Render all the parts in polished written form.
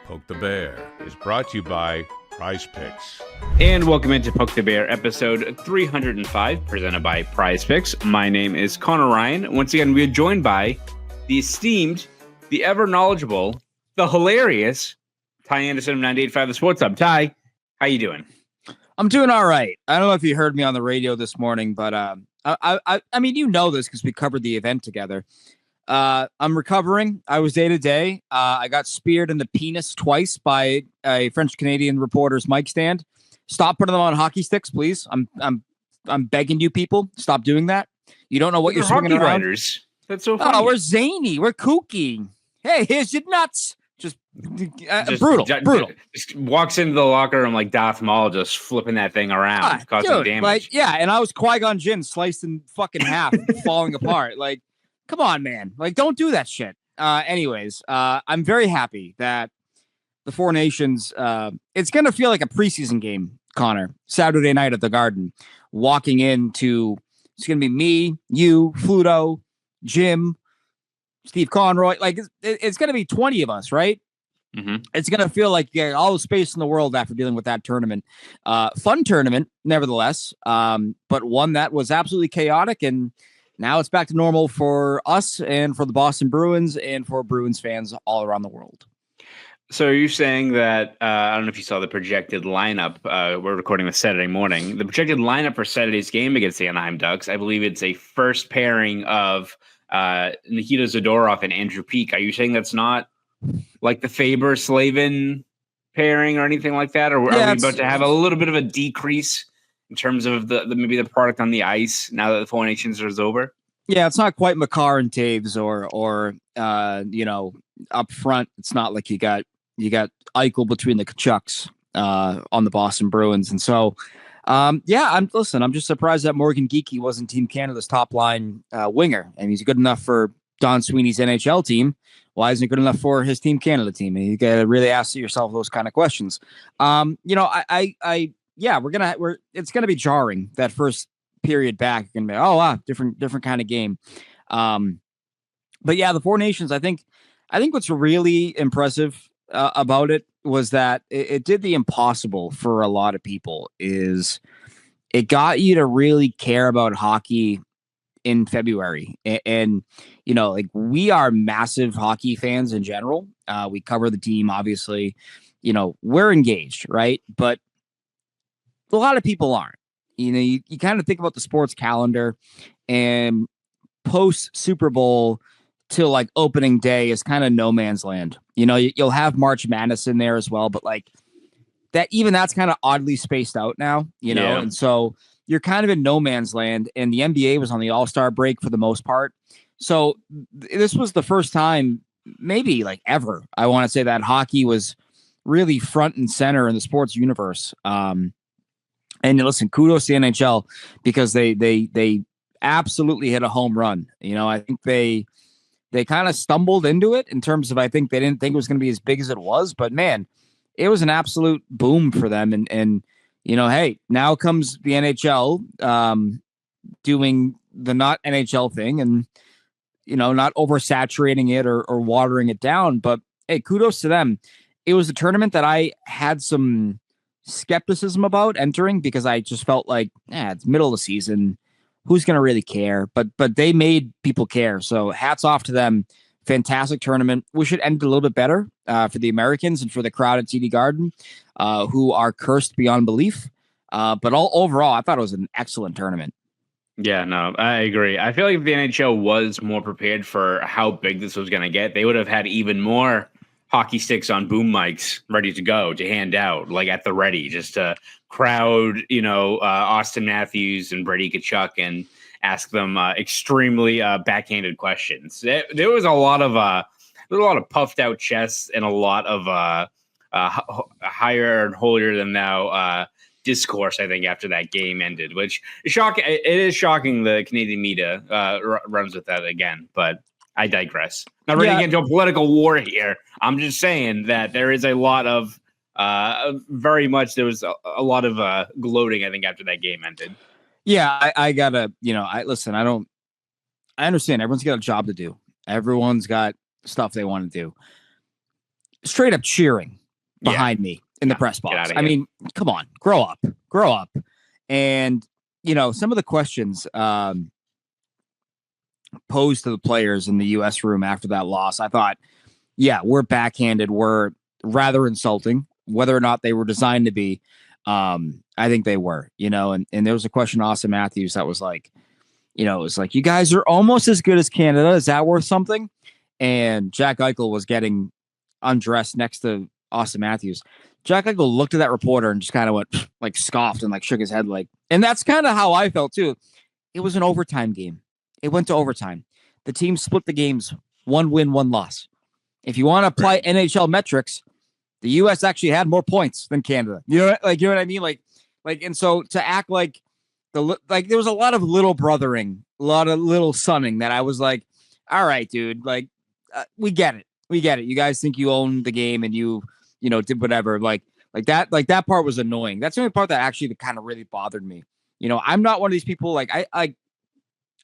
Poke the Bear is brought to you by Prize Picks. And welcome into Poke the Bear, episode 305, presented by Prize Picks. My name is Conor Ryan. Once again, we are joined by the esteemed, the ever knowledgeable, the hilarious Ty Anderson of 98.5 The Sports Hub. Ty, how you doing? I'm doing all right. I don't know if you heard me on the radio this morning, but I mean, you know this because we covered the event together. I'm recovering. I was day to day. I got speared in the penis twice by a French Canadian reporter's mic stand. Stop putting them on hockey sticks, please. I'm begging you, people. Stop doing that. You don't know what you're swinging around. Writers. That's so funny. Oh, we're zany. We're kooky. Hey, here's your nuts. Just brutal. Just walks into the locker room like Darth Maul, just flipping that thing around, causing damage. Like, yeah, and I was Qui-Gon Jinn sliced in fucking half, falling apart. Like, come on, man. Like, don't do that shit. Anyways, I'm very happy that the Four Nations, it's going to feel like a preseason game, Connor, Saturday night at the Garden, walking into, it's going to be me, you, Fluto, Jim, Steve Conroy. Like, it's going to be 20 of us, right? Mm-hmm. It's going to feel like you got all the space in the world after dealing with that tournament. Fun tournament, nevertheless, but one that was absolutely chaotic, and now it's back to normal for us and for the Boston Bruins and for Bruins fans all around the world. So are you saying that, I don't know if you saw the projected lineup, we're recording this Saturday morning, the projected lineup for Saturday's game against the Anaheim Ducks, I believe it's a first pairing of Nikita Zadorov and Andrew Peeke. Are you saying that's not like the Faber-Slavin pairing or anything like that? Or are we about to have a little bit of a decrease in terms of the maybe the product on the ice now that the Four Nations is over? Yeah, it's not quite Makar and Taves or up front. It's not like you got Eichel between the Kachucks on the Boston Bruins. And so I'm just surprised that Morgan Geekie wasn't Team Canada's top line winger. I mean, he's good enough for Don Sweeney's NHL team. Why isn't it good enough for his Team Canada team? And you got to really ask yourself those kind of questions. It's gonna be jarring that first period back. Gonna be, oh wow, different kind of game. But yeah, the Four Nations. I think what's really impressive about it was that it did the impossible for a lot of people. Is it got you to really care about hockey in February, and like we are massive hockey fans in general. We cover the team, obviously. We're engaged, right? But a lot of people aren't. You kind of think about the sports calendar, and post Super Bowl till like opening day is kind of no man's land. You'll have March Madness in there as well, but like that, even that's kind of oddly spaced out now, Yeah. And so you're kind of in no man's land, and the NBA was on the All-Star break for the most part. So this was the first time, maybe like ever, I want to say, that hockey was really front and center in the sports universe. And listen, kudos to the NHL because they absolutely hit a home run. I think they kind of stumbled into it in terms of, I think they didn't think it was going to be as big as it was, but man, it was an absolute boom for them. And hey, now comes the NHL doing the not NHL thing and, not oversaturating it or watering it down. But hey, kudos to them. It was a tournament that I had some skepticism about entering because I just felt like, it's middle of the season. Who's going to really care? But they made people care. So hats off to them. Fantastic tournament. We should end it a little bit better for the Americans and for the crowd at TD Garden, who are cursed beyond belief. But overall, I thought it was an excellent tournament. Yeah, no, I agree. I feel like if the NHL was more prepared for how big this was going to get, they would have had even more hockey sticks on boom mics ready to go to hand out, like at the ready, just to crowd, Austin Matthews and Brady Tkachuk and ask them extremely backhanded questions. There was a lot of puffed out chests and a lot of higher and holier than thou discourse, I think, after that game ended, which is shocking. It is shocking the Canadian media runs with that again, but I digress. Not ready to get into a political war here. I'm just saying that there is a lot of there was a lot of gloating, I think, after that game ended. Yeah, I gotta, I understand everyone's got a job to do. Everyone's got stuff they want to do. straight up cheering behind me in the press box. I mean, come on, grow up. And, some of the questions posed to the players in the U.S. room after that loss, I thought, yeah, we're backhanded. We're rather insulting, whether or not they were designed to be. I think they were, and there was a question, Austin Matthews, that was like, it was like, you guys are almost as good as Canada. Is that worth something? And Jack Eichel was getting undressed next to Austin Matthews. Jack Eichel looked at that reporter and just kind of went like scoffed and like shook his head like, and that's kind of how I felt too. It was an overtime game. It went to overtime. The team split the games, 1 win, 1 loss. If you want to apply NHL metrics, the U.S. actually had more points than Canada. You know what I mean? Like, and so to act like there was a lot of little brothering, a lot of little sonning that I was like, all right, dude, like, we get it. You guys think you own the game and you did whatever. Like that part was annoying. That's the only part that actually kind of really bothered me. I'm not one of these people. Like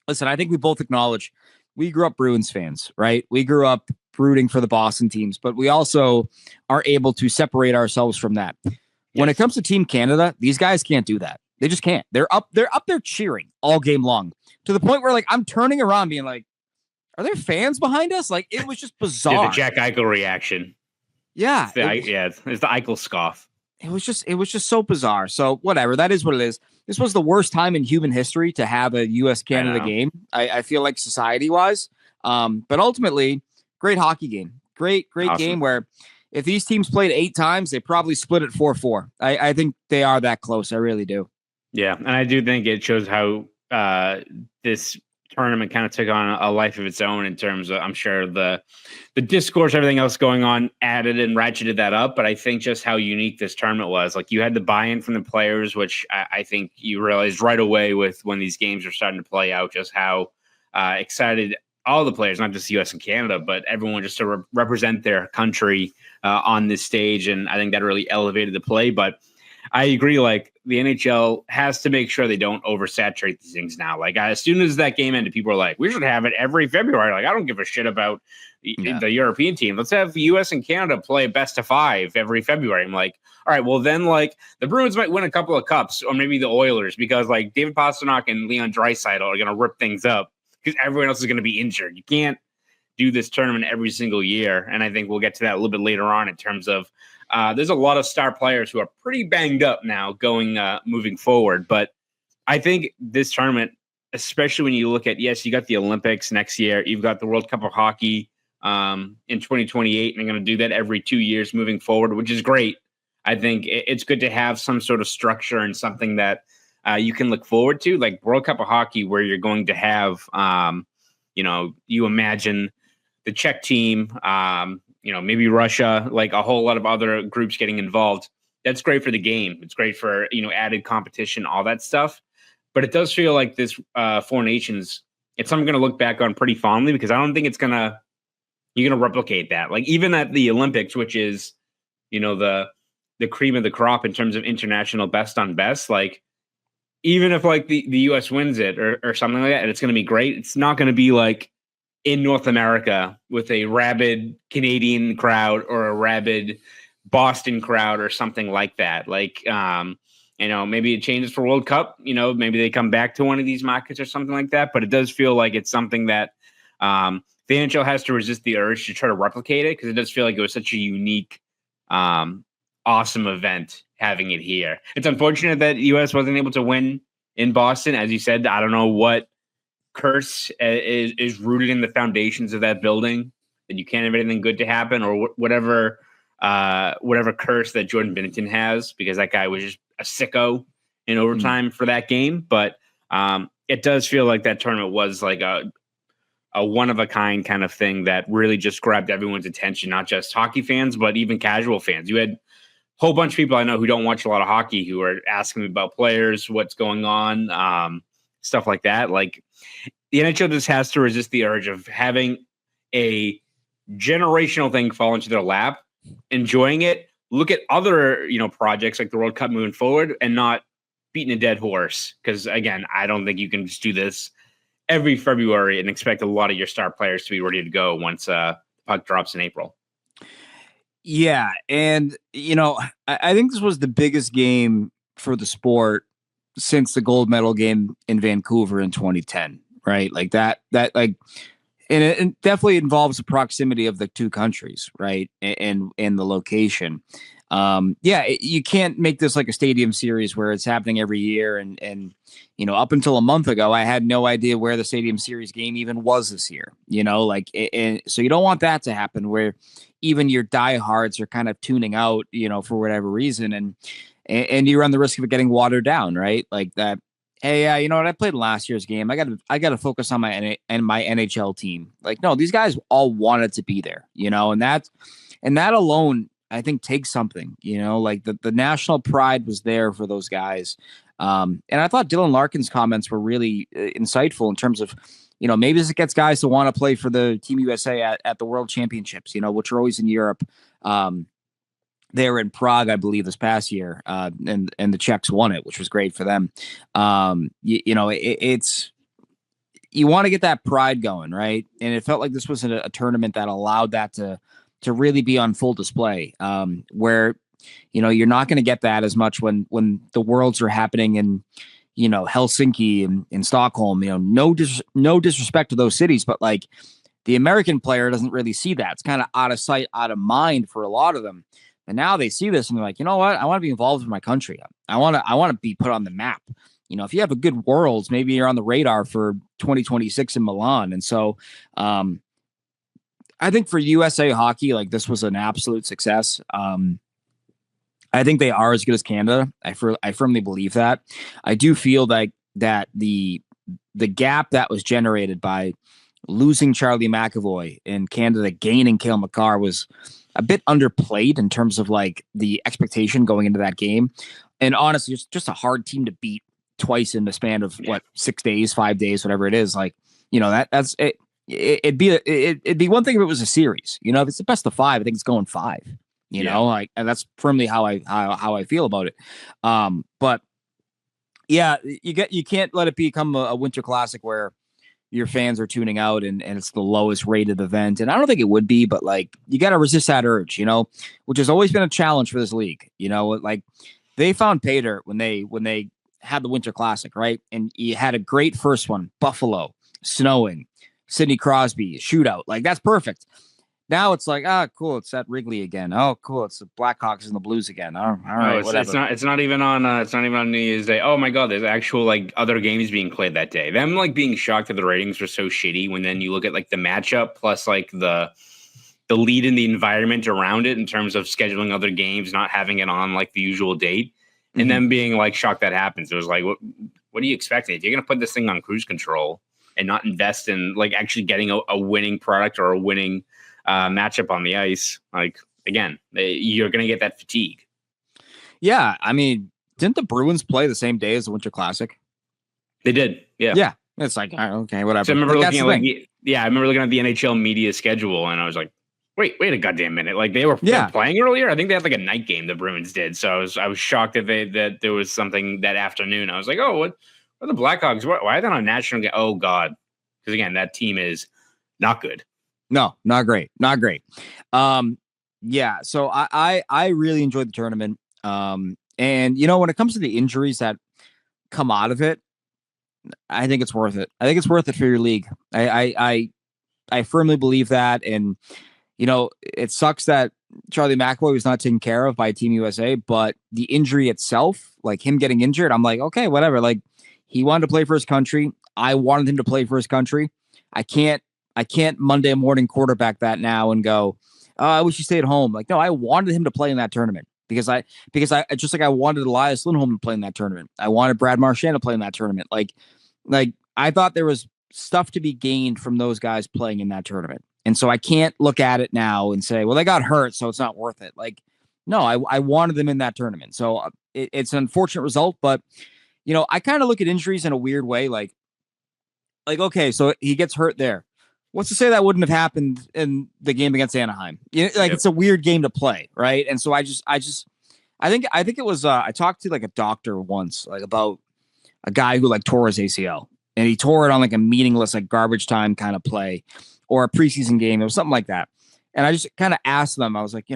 listen, I think we both acknowledge we grew up Bruins fans, right? We grew up rooting for the Boston teams, but we also are able to separate ourselves from that. Yes. When it comes to Team Canada, these guys can't do that. They just can't. They're up there cheering all game long to the point where like I'm turning around being like, are there fans behind us? Like it was just bizarre. Yeah, the Jack Eichel reaction. Yeah. It's the Eichel scoff. It was just so bizarre. So whatever, that is what it is. This was the worst time in human history to have a U.S.-Canada game. I feel like society-wise. But ultimately, great hockey game. Great awesome game where if these teams played 8 times, they probably split it 4-4. I think they are that close. I really do. Yeah, and I do think it shows how this tournament kind of took on a life of its own in terms of, I'm sure the discourse, everything else going on added and ratcheted that up. But I think just how unique this tournament was, like you had the buy-in from the players, which I think you realized right away with when these games are starting to play out, just how excited all the players, not just the U.S. and Canada, but everyone just to represent their country on this stage. And I think that really elevated the play. But I agree, like the NHL has to make sure they don't oversaturate these things now. Like as soon as that game ended, people are like, we should have it every February. Like I don't give a shit about the European team. Let's have the U.S. and Canada play a best of 5 every February. I'm like, all right, well then like the Bruins might win a couple of cups or maybe the Oilers because like David Pastrnak and Leon Draisaitl are going to rip things up because everyone else is going to be injured. You can't do this tournament every single year. And I think we'll get to that a little bit later on in terms of there's a lot of star players who are pretty banged up now moving forward. But I think this tournament, especially when you look at, yes, you got the Olympics next year. You've got the World Cup of Hockey in 2028. And they're going to do that every 2 years moving forward, which is great. I think it's good to have some sort of structure and something that you can look forward to, like World Cup of Hockey, where you're going to have, you imagine the Czech team, maybe Russia, like a whole lot of other groups getting involved. That's great for the game. It's great for, added competition, all that stuff. But it does feel like this 4 nations, it's something I'm going to look back on pretty fondly because I don't think you're going to replicate that. Like even at the Olympics, which is, the cream of the crop in terms of international best on best, like even if like the US wins it or something like that, and it's going to be great. It's not going to be like in North America with a rabid Canadian crowd or a rabid Boston crowd or something like that. Like, maybe it changes for World Cup, maybe they come back to one of these markets or something like that. But it does feel like it's something that the NHL has to resist the urge to try to replicate it because it does feel like it was such a unique, awesome event having it here. It's unfortunate that the U.S. wasn't able to win in Boston. As you said, I don't know what curse is rooted in the foundations of that building that you can't have anything good to happen or whatever curse that Jordan Binnington has, because that guy was just a sicko in overtime for that game. But it does feel like that tournament was like a one of a kind kind of thing that really just grabbed everyone's attention, not just hockey fans, but even casual fans. You had a whole bunch of people I know who don't watch a lot of hockey who are asking me about players, what's going on, stuff like that. Like the NHL just has to resist the urge of having a generational thing fall into their lap, enjoying it, look at other, projects like the World Cup moving forward and not beating a dead horse. Because again, I don't think you can just do this every February and expect a lot of your star players to be ready to go once puck drops in April. Yeah, and I think this was the biggest game for the sport since the gold medal game in Vancouver in 2010, right? Like that like and it definitely involves the proximity of the two countries, right? And the location. Yeah, you can't make this like a stadium series where it's happening every year. And up until a month ago, I had no idea where the stadium series game even was this year. And so you don't want that to happen where even your diehards are kind of tuning out, for whatever reason, and you run the risk of it getting watered down, right? Like that. Hey, you know what? I played last year's game. I got to focus on my NHL team. Like, no, these guys all wanted to be there, and that alone, I think, takes something. Like the national pride was there for those guys. And I thought Dylan Larkin's comments were really insightful in terms of, maybe this gets guys to want to play for the Team USA at the World Championships, which are always in Europe. They were in Prague, I believe, this past year, and the Czechs won it, which was great for them. It's you want to get that pride going, right? And it felt like this was a tournament that allowed that to really be on full display, where you're not going to get that as much when the Worlds are happening in Helsinki and in Stockholm. No disrespect to those cities, but like the American player doesn't really see that. It's kind of out of sight, out of mind for a lot of them. And now they see this and they're like, you know what? I want to be involved with my country. I want to be put on the map. If you have a good Worlds, maybe you're on the radar for 2026 in Milan. And so, I think for USA hockey, like this was an absolute success. I think they are as good as Canada. I firmly believe that. I do feel like that the gap that was generated by losing Charlie McAvoy and Canada gaining Cale Makar was a bit underplayed in terms of like the expectation going into that game. And honestly, it's just a hard team to beat twice in the span of 6 days, 5 days, whatever it is. Like, that's it. It'd be one thing if it was a series. If it's the best of 5, I think it's going 5. Like, and that's firmly how I feel about it. But yeah, you can't let it become a Winter Classic where your fans are tuning out and it's the lowest rated event. And I don't think it would be, but like you got to resist that urge, which has always been a challenge for this league. Like they found Pater when they had the Winter Classic, right? And you had a great first one, Buffalo, snowing, Sidney Crosby, shootout. Like that's perfect. Now it's like, cool, it's at Wrigley again. Oh, cool, it's the Blackhawks and the Blues again. All right, whatever. It's not even on New Year's Day. Oh my God, there's actual like other games being played that day. Them like being shocked that the ratings were so shitty when then you look at like the matchup plus like the lead in the environment around it in terms of scheduling other games, not having it on like the usual date, and then being like shocked that happens. It was like, what are you expecting? If you're gonna put this thing on cruise control and not invest in like actually getting a winning product or a winning matchup on the ice, like again, you're going to get that fatigue. Yeah, I mean, didn't the Bruins play the same day as the Winter Classic? They did. Yeah. Yeah. It's like, okay, whatever. So I remember looking at the NHL media schedule and I was like, wait a goddamn minute. Like they were playing earlier. I think they had like a night game, the Bruins did. So I was shocked that there was something that afternoon. I was like, oh, what are the Blackhawks? Why are they on national game? Oh God. Because again, that team is not good. No, not great. Not great. Yeah. So I really enjoyed the tournament. And when it comes to the injuries that come out of it, I think it's worth it. I think it's worth it for your league. I firmly believe that. And, it sucks that Charlie McAvoy was not taken care of by Team USA, but the injury itself, like him getting injured, I'm like, okay, whatever. Like he wanted to play for his country. I wanted him to play for his country. I can't Monday morning quarterback that now and go, oh, I wish he stayed home. Like, no, I wanted him to play in that tournament because I just like I wanted Elias Lindholm to play in that tournament. I wanted Brad Marchand to play in that tournament. Like I thought there was stuff to be gained from those guys playing in that tournament. And so I can't look at it now and say, well, they got hurt, so it's not worth it. Like, no, I wanted them in that tournament. So it's an unfortunate result, but I kind of look at injuries in a weird way. Like, okay, so he gets hurt there. What's to say that wouldn't have happened in the game against Anaheim? It's a weird game to play, right? And so I think it was I talked to like a doctor once, like about a guy who like tore his ACL, and he tore it on like a meaningless, like garbage time kind of play or a preseason game. It was something like that. And I just kind of asked them, I was like,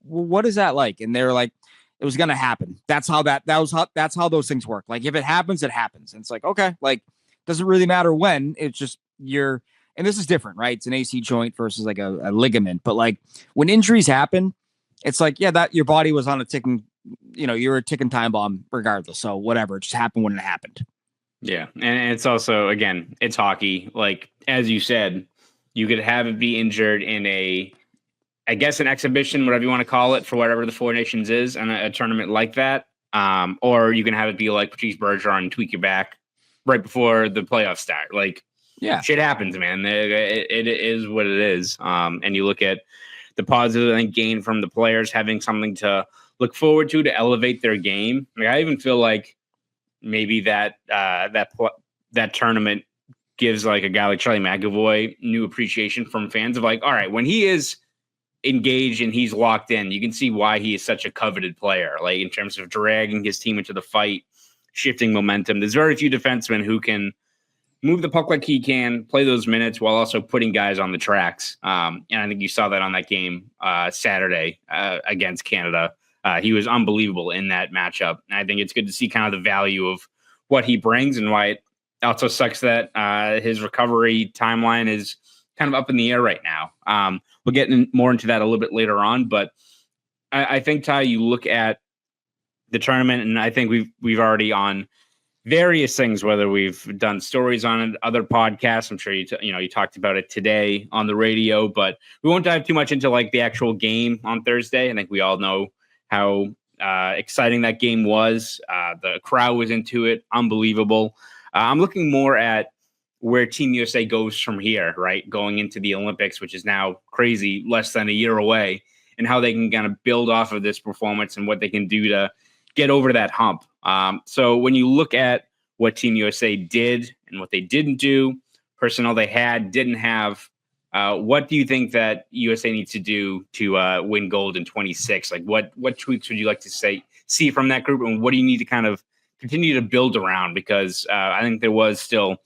well, what is that like? And they're like, it was going to happen. That's how that's how those things work. Like if it happens, it happens. And it's like, okay, like doesn't really matter when. It's just and this is different, right? It's an AC joint versus like a ligament. But like when injuries happen, it's like, yeah, that your body was on a ticking, you're a ticking time bomb regardless. So whatever, it just happened when it happened. Yeah. And it's also, again, it's hockey. Like, as you said, you could have it be injured in I guess an exhibition, whatever you want to call it, for whatever the Four Nations is, and a tournament like that. Or you can have it be like Patrice Bergeron and tweak your back right before the playoffs start. Like, yeah, shit happens, man. It is what it is. And you look at the positive, I think, gain from the players having something to look forward to elevate their game. Like, I even feel like maybe that tournament gives like a guy like Charlie McAvoy new appreciation from fans of like, all right, when he is engaged and he's locked in, you can see why he is such a coveted player, like in terms of dragging his team into the fight, shifting momentum. There's very few defensemen who can move the puck like he can, play those minutes while also putting guys on the tracks. And I think you saw that on that game Saturday against Canada. He was unbelievable in that matchup. And I think it's good to see kind of the value of what he brings, and why it also sucks that his recovery timeline is kind of up in the air right now. We'll get more into that a little bit later on, but I think, Ty, you look at the tournament, and I think we've already on various things, whether we've done stories on it, other podcasts. I'm sure you talked about it today on the radio, but we won't dive too much into like the actual game on Thursday. I think we all know how exciting that game was. The crowd was into it. Unbelievable. I'm looking more at where Team USA goes from here, right? Going into the Olympics, which is now crazy, less than a year away, and how they can kind of build off of this performance and what they can do to get over that hump. So when you look at what Team USA did and what they didn't do, personnel they had, didn't have, what do you think that USA needs to do to win gold in 26? Like what tweaks would you like to see from that group, and what do you need to kind of continue to build around? Because I think there was still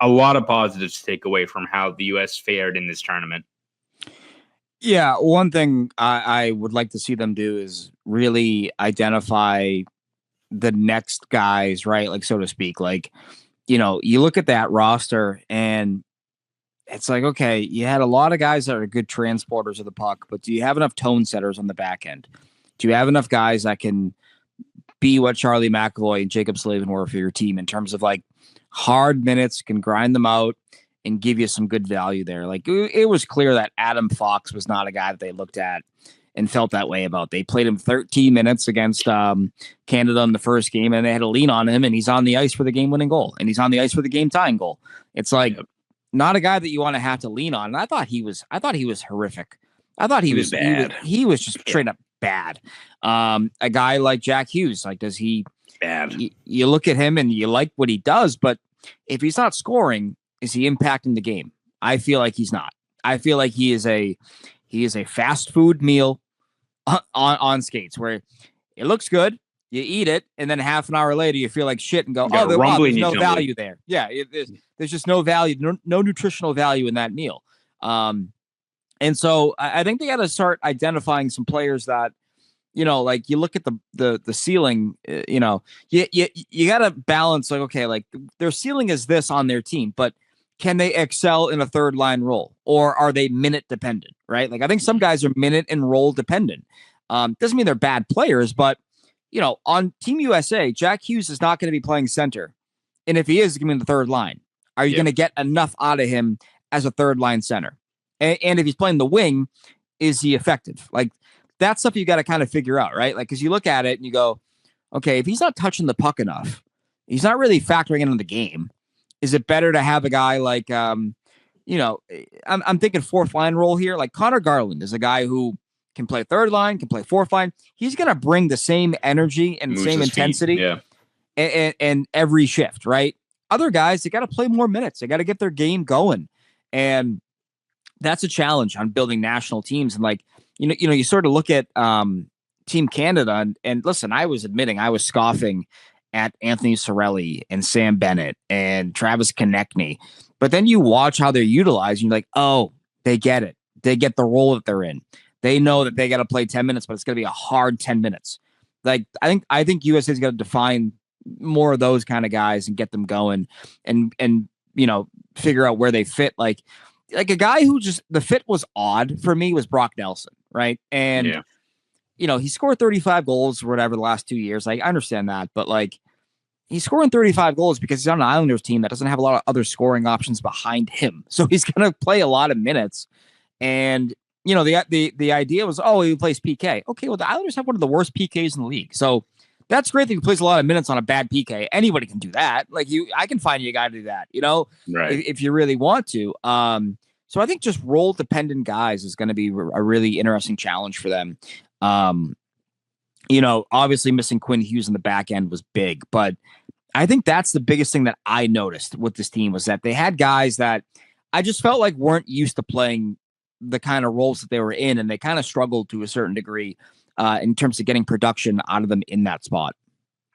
a lot of positives to take away from how the U.S. fared in this tournament. Yeah, one thing I would like to see them do is really identify the next guys, right? Like, so to speak. Like, you look at that roster and it's like, okay, you had a lot of guys that are good transporters of the puck, but do you have enough tone setters on the back end? Do you have enough guys that can be what Charlie McAvoy and Jacob Slavin were for your team in terms of like hard minutes, can grind them out and give you some good value there? Like it was clear that Adam Fox was not a guy that they looked at and felt that way about. They played him 13 minutes against Canada in the first game, and they had to lean on him, and he's on the ice for the game-winning goal, and he's on the ice for the game-tying goal. It's like not a guy that you want to have to lean on. And I thought he was horrific. I thought he was bad. He was just straight up bad. A guy like Jack Hughes, like, does he bad? You look at him and you like what he does, but if he's not scoring, is he impacting the game? I feel like he's not. I feel like he is a fast food meal on skates where it looks good, you eat it, and then half an hour later you feel like shit and go, there's no value there. Yeah, there's just no value, no nutritional value in that meal. And so I think they got to start identifying some players that, like you look at the ceiling, you got to balance, like, okay, like their ceiling is this on their team, but can they excel in a third line role, or are they minute dependent, right? Like I think some guys are minute and role dependent. Doesn't mean they're bad players, but on Team USA, Jack Hughes is not going to be playing center. And if he is, give him the third line. Are you going to get enough out of him as a third line center? And if he's playing the wing, is he effective? Like that's stuff you got to kind of figure out, right? Like, cause you look at it and you go, okay, if he's not touching the puck enough, he's not really factoring into the game. Is it better to have a guy like, I'm thinking fourth line role here. Like Connor Garland is a guy who can play third line, can play fourth line. He's going to bring the same energy and the same intensity and every shift, right? Other guys, they got to play more minutes. They got to get their game going. And that's a challenge on building national teams. And like, you sort of look at Team Canada and listen, I was scoffing at Anthony Cirelli and Sam Bennett and Travis Konechny. But then you watch how they're utilized and you're like, oh, they get it. They get the role that they're in. They know that they got to play 10 minutes, but it's going to be a hard 10 minutes. Like, I think USA's got to define more of those kind of guys and get them going and, figure out where they fit. Like a guy who just, the fit was odd for me was Brock Nelson. Right. And, he scored 35 goals or whatever the last 2 years. Like, I understand that, but like, he's scoring 35 goals because he's on an Islanders team that doesn't have a lot of other scoring options behind him. So he's going to play a lot of minutes. And, the idea was, he plays PK. Okay, well, the Islanders have one of the worst PKs in the league. So that's great that he plays a lot of minutes on a bad PK. Anybody can do that. Like, I can find you a guy to do that, right. if you really want to. So I think just role dependent guys is going to be a really interesting challenge for them. Obviously missing Quinn Hughes in the back end was big, but I think that's the biggest thing that I noticed with this team was that they had guys that I just felt like weren't used to playing the kind of roles that they were in, and they kind of struggled to a certain degree in terms of getting production out of them in that spot.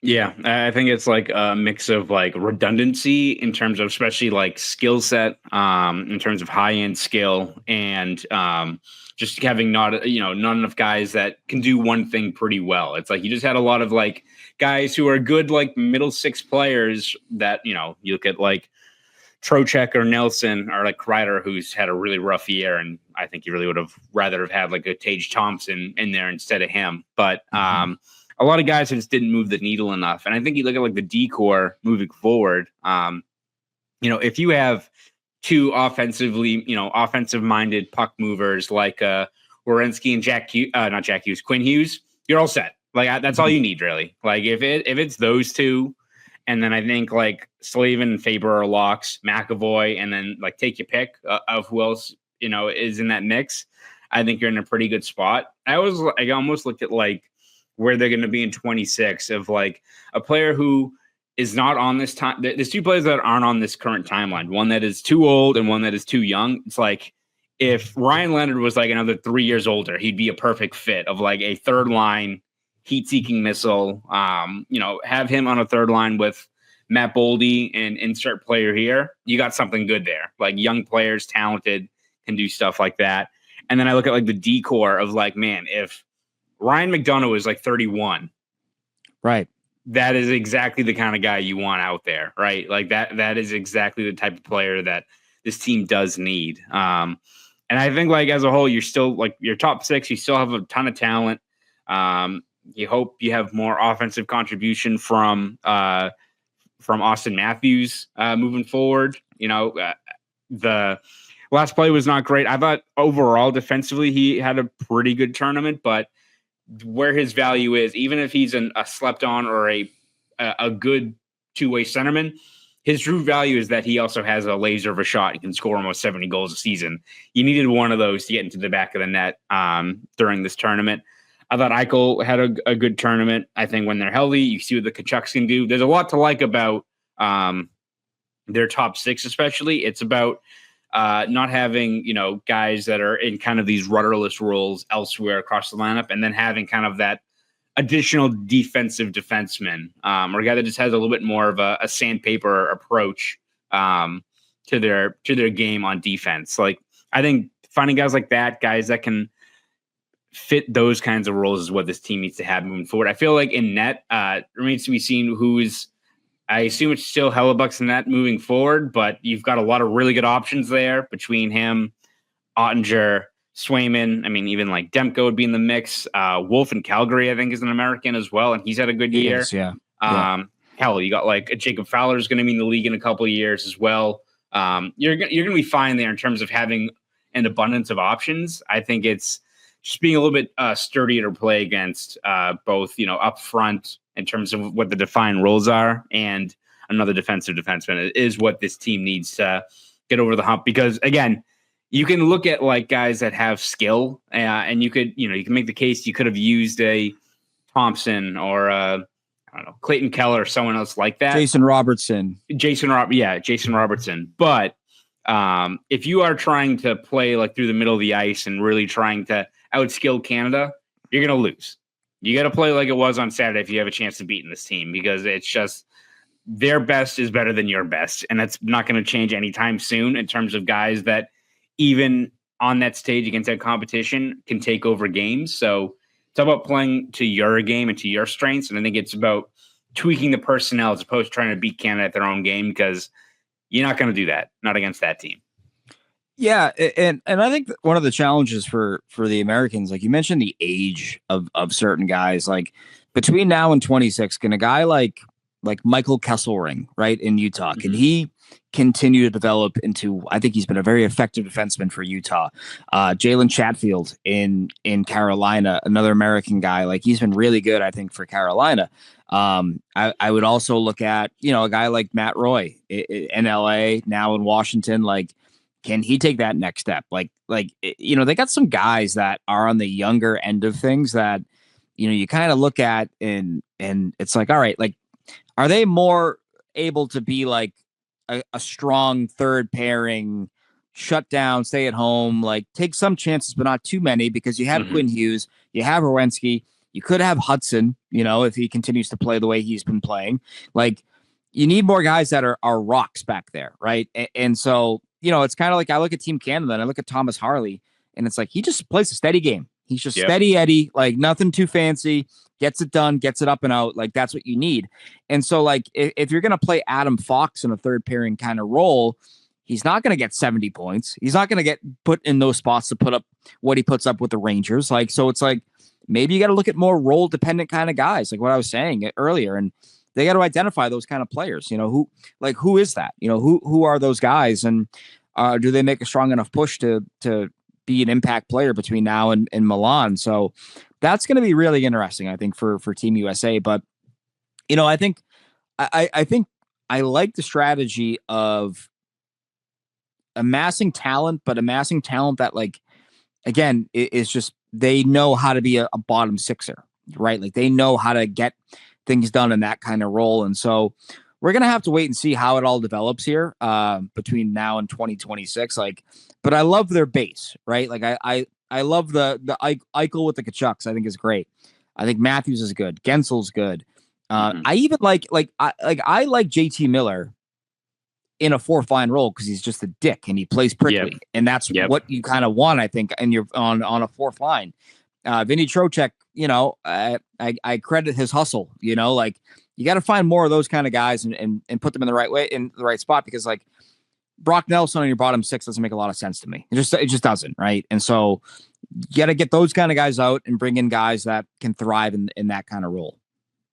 Yeah, I think it's like a mix of like redundancy in terms of especially like skill set, in terms of high end skill, and just having not enough guys that can do one thing pretty well. It's like you just had a lot of like guys who are good like middle six players that you look at like Trocheck or Nelson or like Kreider, who's had a really rough year, and I think you really would have rather have had like a Tage Thompson in there instead of him. But a lot of guys just didn't move the needle enough. And I think you look at like the D-core moving forward, if you have two offensive-minded puck movers like Werenski and Quinn Hughes, you're all set. Like that's all you need really. Like if it's those two, and then I think like Slavin and Faber are locks, McAvoy, and then like take your pick of who else is in that mix. I think you're in a pretty good spot. I almost looked at like where they're going to be in 26 of like a player who is not on this time. There's two players that aren't on this current timeline. One that is too old and one that is too young. It's like if Ryan Leonard was like another 3 years older, he'd be a perfect fit of like a third line heat-seeking missile. Have him on a third line with Matt Boldy and insert player here. You got something good there. Like young players, talented, can do stuff like that. And then I look at like the D-core of like, man, if Ryan McDonough is like 31, right? That is exactly the kind of guy you want out there, right? Like that is exactly the type of player that this team does need. And I think like as a whole, you're still like your top six, you still have a ton of talent. You hope you have more offensive contribution from Austin Matthews moving forward. The last play was not great. I thought overall defensively he had a pretty good tournament, but where his value is, even if he's a slept on or a good two-way centerman, his true value is that he also has a laser of a shot. He can score almost 70 goals a season. You needed one of those to get into the back of the net during this tournament. I thought Eichel had a good tournament. I think when they're healthy, you see what the Kachucks can do. There's a lot to like about their top six, especially. It's about not having, guys that are in kind of these rudderless roles elsewhere across the lineup, and then having kind of that additional defensive defenseman or a guy that just has a little bit more of a sandpaper approach to their game on defense. Like I think finding guys like that, guys that can fit those kinds of roles is what this team needs to have moving forward. I feel like in net, remains to be seen who's, I assume it's still Hellebuck's in net moving forward, but you've got a lot of really good options there between him, Ottinger, Swayman. I mean, even like Demko would be in the mix. Wolf in Calgary, I think, is an American as well, and he's had a good year. Is, yeah. Hell, you got like Jacob Fowler is going to be in the league in a couple of years as well. You're going to be fine there in terms of having an abundance of options. I think it's just being a little bit sturdier to play against both, up front in terms of what the defined roles are, and another defensive defenseman is what this team needs to get over the hump. Because again, you can look at like guys that have skill, and you can make the case you could have used a Thompson or Clayton Keller or someone else like that. Jason Robertson. But if you are trying to play like through the middle of the ice and really trying to outskill Canada, you're going to lose. You got to play like it was on Saturday if you have a chance of beating this team, because it's just their best is better than your best. And that's not going to change anytime soon in terms of guys that even on that stage against that competition can take over games. So it's about playing to your game and to your strengths. And I think it's about tweaking the personnel as opposed to trying to beat Canada at their own game, because you're not going to do that, not against that team. Yeah, and I think one of the challenges for the Americans, like you mentioned, the age of certain guys, like between now and 26, can a guy like Michael Kesselring, right, in Utah, can he continue to develop into? I think he's been a very effective defenseman for Utah. Jalen Chatfield in Carolina, another American guy, like he's been really good, I think, for Carolina. I would also look at, a guy like Matt Roy in LA, now in Washington, like. Can he take that next step? Like, they got some guys that are on the younger end of things that, you kind of look at and it's like, all right, like, are they more able to be like a strong third pairing, shut down, stay at home, like take some chances, but not too many, because you have Quinn Hughes, you have Werenski, you could have Hudson, if he continues to play the way he's been playing. Like, you need more guys that are rocks back there, right? And so, it's kind of like I look at Team Canada and I look at Thomas Harley, and it's like he just plays a steady game. He's just steady Eddie, like nothing too fancy, gets it done, gets it up and out. Like that's what you need. And so, like, if you're going to play Adam Fox in a third pairing kind of role, he's not going to get 70 points. He's not going to get put in those spots to put up what he puts up with the Rangers. Like, so it's like maybe you got to look at more role dependent kind of guys, like what I was saying earlier. And they got to identify those kind of players, who is that, who are those guys, and do they make a strong enough push to be an impact player between now and Milan? So that's going to be really interesting, I think, for Team USA. But, I think I like the strategy of amassing talent, but amassing talent that, like, again, is just, they know how to be a bottom sixer, right? Like they know how to get things done in that kind of role. And so we're going to have to wait and see how it all develops here between now and 2026. Like, but I love their base, right? Like I love the Eichel with the Kachucks, I think is great. I think Matthews is good. Gensel's good. I even like I like JT Miller in a fourth line role because he's just a dick and he plays prickly. And that's what you kind of want, I think, and you're on a fourth line. Vinny Trocheck, I credit his hustle, like you got to find more of those kind of guys and put them in the right way, in the right spot, because like Brock Nelson on your bottom six doesn't make a lot of sense to me. It just doesn't. Right. And so you got to get those kind of guys out and bring in guys that can thrive in that kind of role.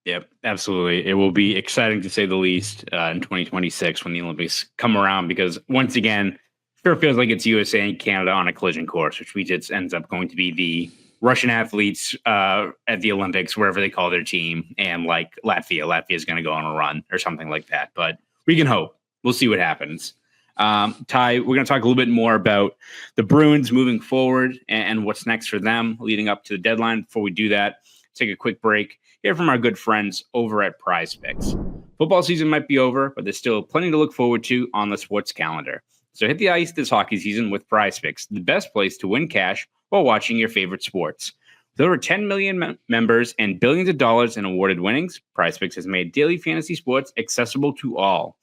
Yep, absolutely. It will be exciting to say the least in 2026 when the Olympics come around, because once again, sure feels like it's USA and Canada on a collision course, which just ends up going to be the Russian athletes at the Olympics, wherever they call their team, and like Latvia is going to go on a run or something like that. But we can hope. We'll see what happens. Ty, we're going to talk a little bit more about the Bruins moving forward and what's next for them leading up to the deadline. Before we do that, take a quick break. Hear from our good friends over at Prize Picks. Football season might be over, but there's still plenty to look forward to on the sports calendar. So hit the ice this hockey season with Prize Picks, the best place to win cash while watching your favorite sports. With over 10 million members and billions of dollars in awarded winnings, Prize Picks has made daily fantasy sports accessible to all.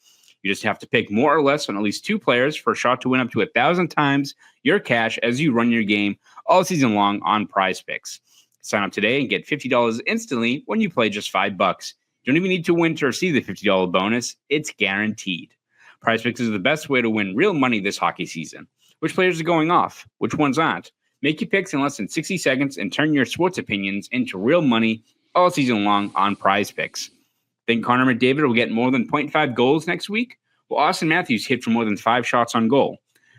You just have to pick more or less on at least two players for a shot to win up to 1,000 times your cash as you run your game all season long on Prize Picks. Sign up today and get $50 instantly when you play just $5. You don't even need to win to receive the $50 bonus. It's guaranteed. Prize Picks is the best way to win real money this hockey season. Which players are going off? Which ones aren't? Make your picks in less than 60 seconds and turn your sports opinions into real money all season long on Prize Picks. Think Connor McDavid will get more than 0.5 goals next week? Well, Austin Matthews hit for more than 5 shots on goal.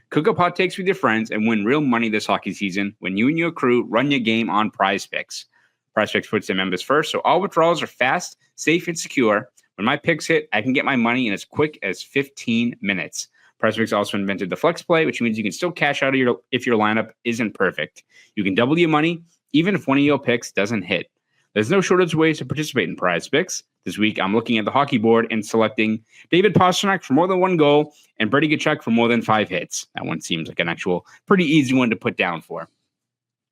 Cook up hot takes with your friends and win real money this hockey season when you and your crew run your game on Prize Picks. Prize Picks puts their members first, so all withdrawals are fast, safe, and secure. When my picks hit, I can get my money in as quick as 15 minutes. Prize Picks also invented the flex play, which means you can still cash out if your lineup isn't perfect. You can double your money even if one of your picks doesn't hit. There's no shortage of ways to participate in Prize Picks. This week, I'm looking at the hockey board and selecting David Pastrnak for more than 1 goal and Brady Tkachuk for more than 5 hits. That one seems like an actual pretty easy one to put down for.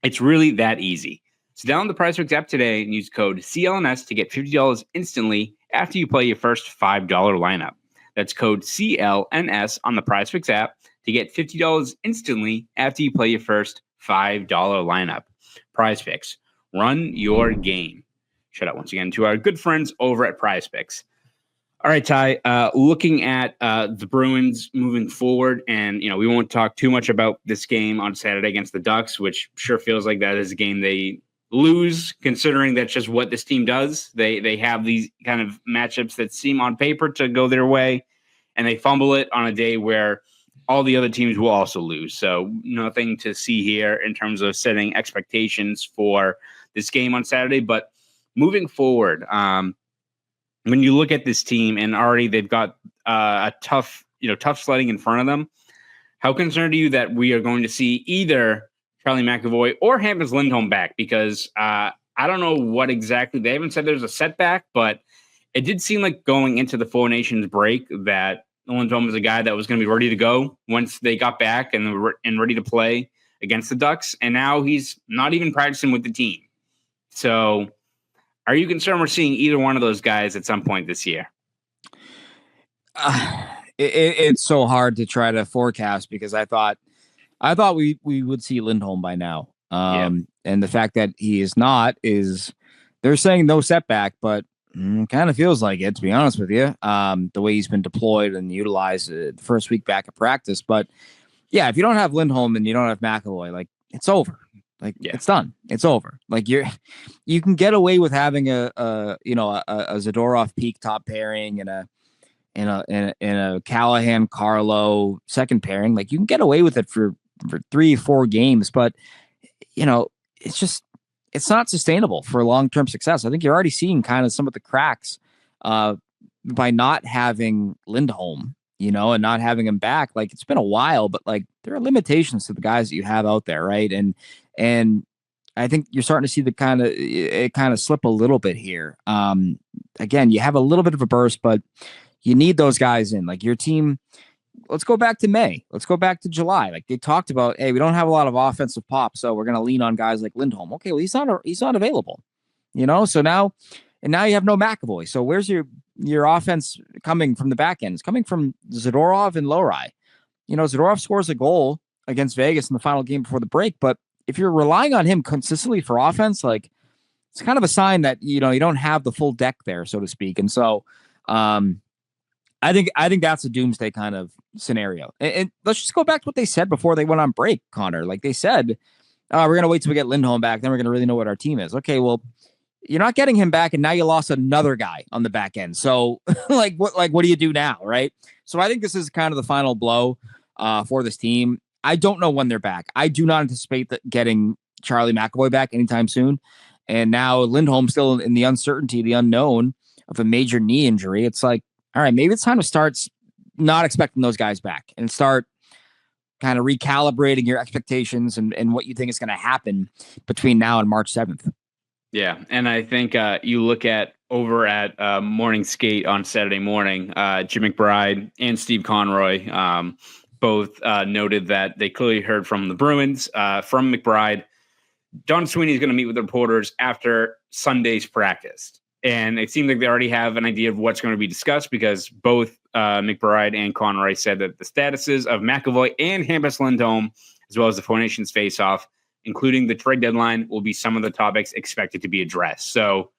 It's really that easy. So download the Prize Picks app today and use code CLNS to get $50 instantly after you play your first $5 lineup. That's code CLNS on the Prize Picks app to get $50 instantly after you play your first $5 lineup. Prize Picks. Run your game. Shout out once again to our good friends over at Prize Picks. All right, Ty, looking at the Bruins moving forward, and, we won't talk too much about this game on Saturday against the Ducks, which sure feels like that is a game they lose, considering that's just what this team does. They have these kind of matchups that seem on paper to go their way, and they fumble it on a day where all the other teams will also lose. So nothing to see here in terms of setting expectations for this game on Saturday. But moving forward, when you look at this team and already they've got a tough sledding in front of them, how concerned are you that we are going to see either Charlie McAvoy or Hampus Lindholm back? Because I don't know what exactly, they haven't said there's a setback, but it did seem like going into the Four Nations break that Lindholm was a guy that was going to be ready to go once they got back and ready to play against the Ducks. And now he's not even practicing with the team. So are you concerned we're seeing either one of those guys at some point this year? It's so hard to try to forecast because I thought we would see Lindholm by now. And the fact that he is not they're saying no setback, but kind of feels like it, to be honest with you. The way he's been deployed and utilized the first week back at practice. But yeah, if you don't have Lindholm and you don't have McAvoy, like, it's over. Like, it's done. It's over. Like, you can get away with having a Zadorov peak top pairing and a Callahan Carlo second pairing. Like, you can get away with it for 3-4 games, but it's not sustainable for long-term success. I think you're already seeing kind of some of the cracks by not having Lindholm, and not having him back. Like, it's been a while, but like, there are limitations to the guys that you have out there, right? And I think you're starting to see it kind of slip a little bit here. Again, you have a little bit of a burst, but you need those guys in. Like, your team, let's go back to May. Let's go back to July. Like, they talked about, hey, we don't have a lot of offensive pop, so we're going to lean on guys like Lindholm. Okay, well, he's not available, so now you have no McAvoy. So where's your offense coming from the back end? It's coming from Zadorov and Lowry. Zadorov scores a goal against Vegas in the final game before the break, but if you're relying on him consistently for offense, like, it's kind of a sign that, you don't have the full deck there, so to speak. And so, I think that's a doomsday kind of scenario. And let's just go back to what they said before they went on break, Connor. Like, they said, we're going to wait till we get Lindholm back. Then we're going to really know what our team is. Okay, well, you're not getting him back, and now you lost another guy on the back end. So, what do you do now, right? So I think this is kind of the final blow for this team. I don't know when they're back. I do not anticipate that getting Charlie McAvoy back anytime soon. And now Lindholm still in the uncertainty, the unknown of a major knee injury. It's like, all right, maybe it's time to start not expecting those guys back and start kind of recalibrating your expectations and what you think is going to happen between now and March 7th. Yeah, and I think you look at over at Morning Skate on Saturday morning, Jim McBride and Steve Conroy both noted that they clearly heard from the Bruins, from McBride. Don Sweeney is going to meet with the reporters after Sunday's practice. And it seemed like they already have an idea of what's going to be discussed because both McBride and Conroy said that the statuses of McAvoy and Hampus Lindholm, as well as the Four Nations face-off, including the trade deadline, will be some of the topics expected to be addressed. So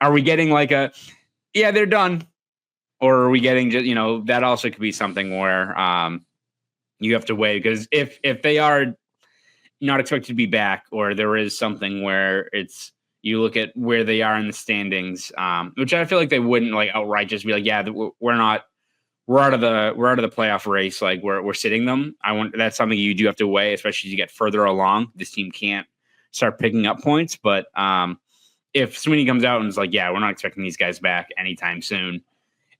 are we getting like they're done? Or are we getting just, that also could be something where you have to wait, because if they are not expected to be back, or there is something where you look at where they are in the standings, which I feel like they wouldn't like outright just be like, yeah, we're out of the playoff race. Like we're sitting them. That's something you do have to weigh, especially as you get further along. This team can't start picking up points, but if Sweeney comes out and is like, yeah, we're not expecting these guys back anytime soon,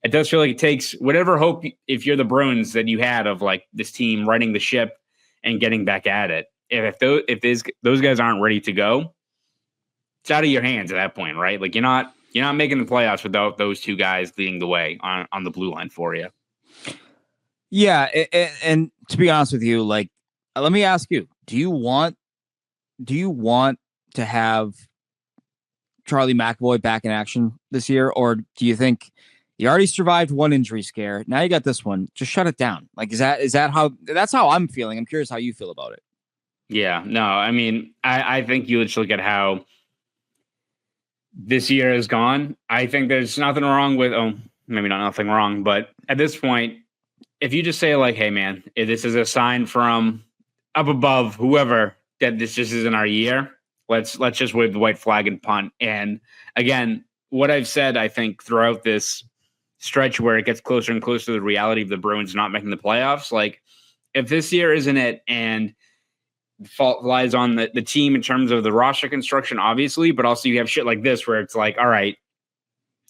it does feel like it takes whatever hope, if you're the Bruins, that you had of like this team righting the ship and getting back at it. If those guys aren't ready to go, it's out of your hands at that point, right? Like you're not making the playoffs without those two guys leading the way on the blue line for you. Yeah, and to be honest with you, like, let me ask you: Do you want to have Charlie McAvoy back in action this year, or do you think You already survived one injury scare. Now you got this one. Just shut it down. Like, that's how I'm feeling. I'm curious how you feel about it. Yeah, no, I mean, I think you just look at how this year has gone. I think there's nothing wrong with, maybe not nothing wrong, but at this point, if you just say like, hey man, if this is a sign from up above, whoever, that this just isn't our year, let's just wave the white flag and punt. And again, what I've said, I think throughout this stretch where it gets closer and closer to the reality of the Bruins not making the playoffs, like if this year isn't it, and the fault lies on the team in terms of the roster construction, obviously, but also you have shit like this where it's like, all right,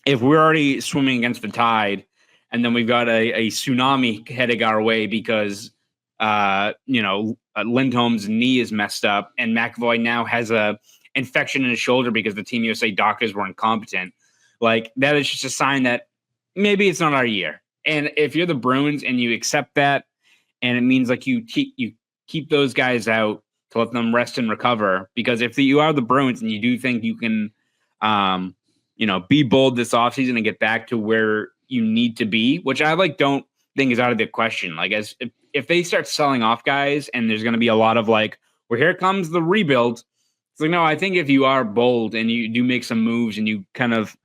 if we're already swimming against the tide and then we've got a tsunami heading our way because, Lindholm's knee is messed up and McAvoy now has a infection in his shoulder because the Team USA doctors were incompetent. Like, that is just a sign that maybe it's not our year. And if you're the Bruins and you accept that, and it means like you keep those guys out to let them rest and recover, because if you are the Bruins and you do think you can, be bold this offseason and get back to where you need to be, which I don't think is out of the question. Like, as if they start selling off guys and there's going to be a lot of like, well, here comes the rebuild. It's like, no, I think if you are bold and you do make some moves and you kind of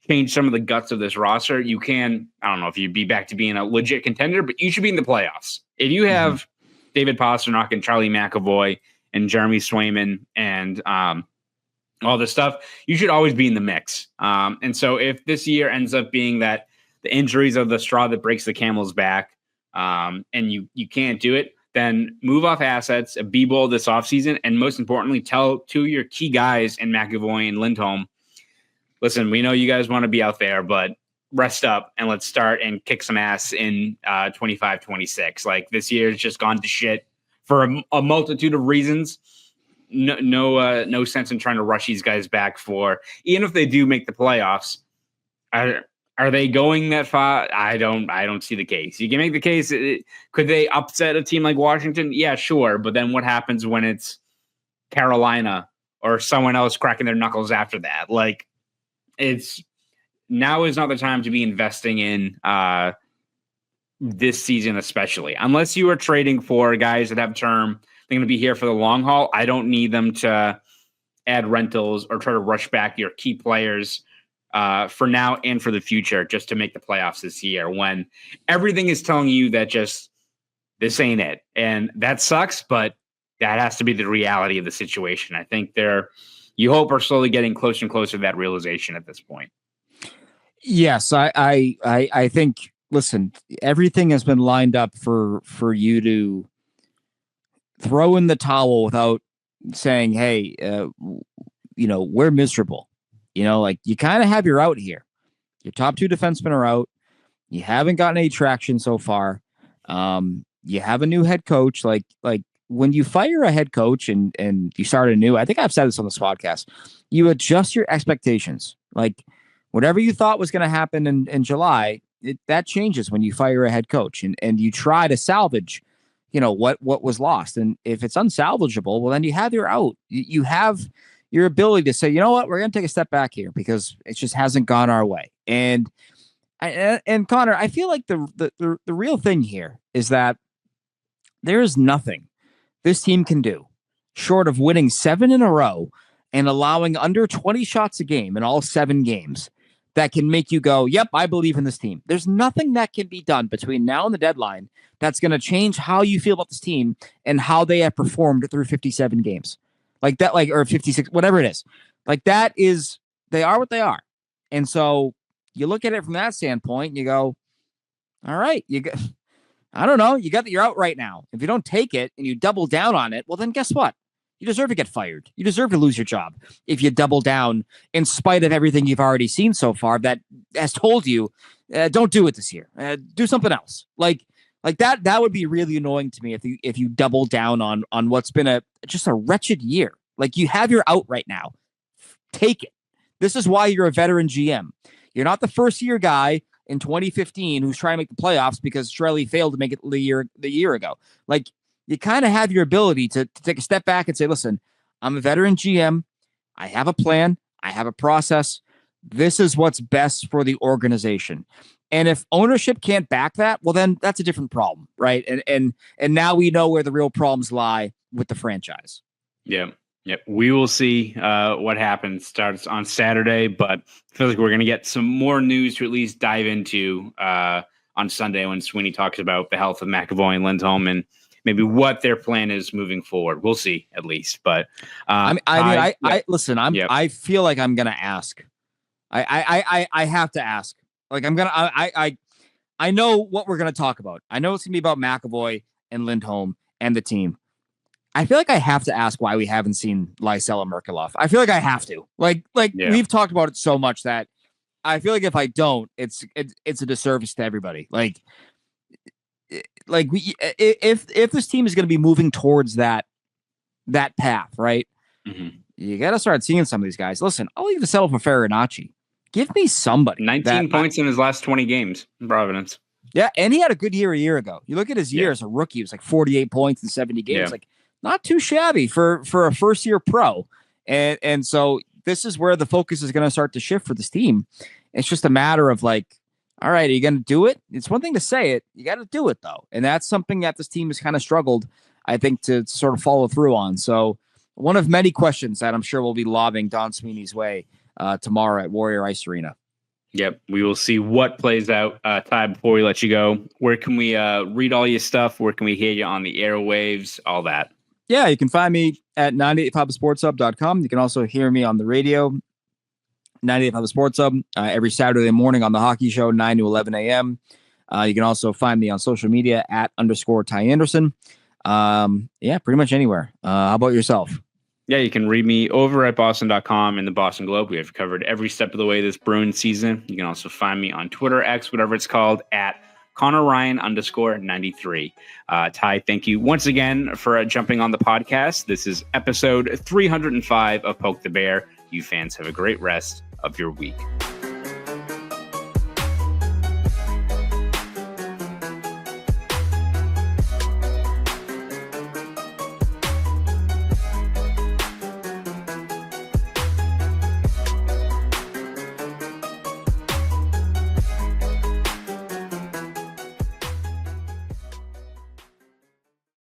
change some of the guts of this roster, you can, I don't know if you'd be back to being a legit contender, but you should be in the playoffs. If you have David Pastrnak and Charlie McAvoy and Jeremy Swayman and all this stuff, you should always be in the mix. And so if this year ends up being that the injuries are the straw that breaks the camel's back, and you can't do it, then move off assets, be bold this offseason, and most importantly, tell two of your key guys in McAvoy and Lindholm, listen, we know you guys want to be out there, but rest up and let's start and kick some ass in 25-26. Like, this year has just gone to shit for a multitude of reasons. No sense in trying to rush these guys back for, even if they do make the playoffs. Are they going that far? I don't see the case. You can make the case. Could they upset a team like Washington? Yeah, sure. But then what happens when it's Carolina or someone else cracking their knuckles after that? Like, now is not the time to be investing in this season, especially unless you are trading for guys that have term. They're going to be here for the long haul. I don't need them to add rentals or try to rush back your key players for now and for the future just to make the playoffs this year, when everything is telling you that just this ain't it. And that sucks, but that has to be the reality of the situation. I think you hope are slowly getting closer and closer to that realization at this point. Yes, I think, listen, everything has been lined up for you to throw in the towel without saying, hey, we're miserable. Like, you kind of have your out here. Your top two defensemen are out. You haven't gotten any traction so far. You have a new head coach. Like when you fire a head coach and you start anew, I think I've said this on this podcast, you adjust your expectations. Like, whatever you thought was going to happen in July, that changes when you fire a head coach and you try to salvage, what was lost. And if it's unsalvageable, well, then you have your out. You have your ability to say, you know what, we're going to take a step back here because it just hasn't gone our way. And Connor, I feel like the real thing here is that there is nothing this team can do short of winning 7 in a row and allowing under 20 shots a game in all 7 games that can make you go, yep, I believe in this team. There's nothing that can be done between now and the deadline that's going to change how you feel about this team and how they have performed through 57 games. Like that, or 56, whatever it is. Like, that is, they are what they are. And so you look at it from that standpoint and you go, all right, I don't know, you got that you're out right now. If you don't take it and you double down on it, well, then guess what? You deserve to get fired. You deserve to lose your job if you double down in spite of everything you've already seen so far that has told you, don't do it this year. Do something else. Like that would be really annoying to me if you double down on what's been just a wretched year. Like, you have your out right now. Take it. This is why you're a veteran GM. You're not the first year guy in 2015 who's trying to make the playoffs because Strelly failed to make it the year ago. Like, you kind of have your ability to take a step back and say, listen, I'm a veteran GM. I have a plan. I have a process. this is what's best for the organization. And if ownership can't back that, well, then that's a different problem, right? And now we know where the real problems lie with the franchise. Yeah. Yep. We will see what happens. Starts on Saturday, but I feel like we're going to get some more news to at least dive into on Sunday when Sweeney talks about the health of McAvoy and Lindholm and maybe what their plan is moving forward. We'll see at least. But I listen. I feel like I'm going to ask. I have to ask. Like I know what we're going to talk about. I know it's going to be about McAvoy and Lindholm and the team. I feel like I have to ask why we haven't seen Lysell and Merkulov. I feel like I have to. We've talked about it so much that I feel like if I don't, it's a disservice to everybody. If this team is going to be moving towards that path, right? Mm-hmm. You got to start seeing some of these guys. Listen, I'll even settle for Farinacci. Give me somebody. 19 points in his last 20 games in Providence. Yeah, and he had a good year a year ago. You look at his year as a rookie, it was like 48 points in 70 games. Yeah. Not too shabby for a first-year pro. And so this is where the focus is going to start to shift for this team. It's just a matter of all right, are you going to do it? It's one thing to say it. You got to do it, though. And that's something that this team has kind of struggled, I think, to sort of follow through on. So one of many questions that I'm sure will be lobbing Don Sweeney's way tomorrow at Warrior Ice Arena. Yep, we will see what plays out. Ty, before we let you go, where can we read all your stuff? Where can we hear you on the airwaves? All that. Yeah, you can find me at 98.5sportshub.com. You can also hear me on the radio, 98.5 Sports Hub, every Saturday morning on the hockey show, 9 to 11 a.m. You can also find me on social media at _Ty Anderson. Yeah, pretty much anywhere. How about yourself? Yeah, you can read me over at Boston.com and the Boston Globe. We have covered every step of the way this Bruins season. You can also find me on Twitter, X, whatever it's called, at Conor Ryan _93. Ty, thank you once again for jumping on the podcast. This is episode 305 of Poke the Bear. You fans have a great rest of your week.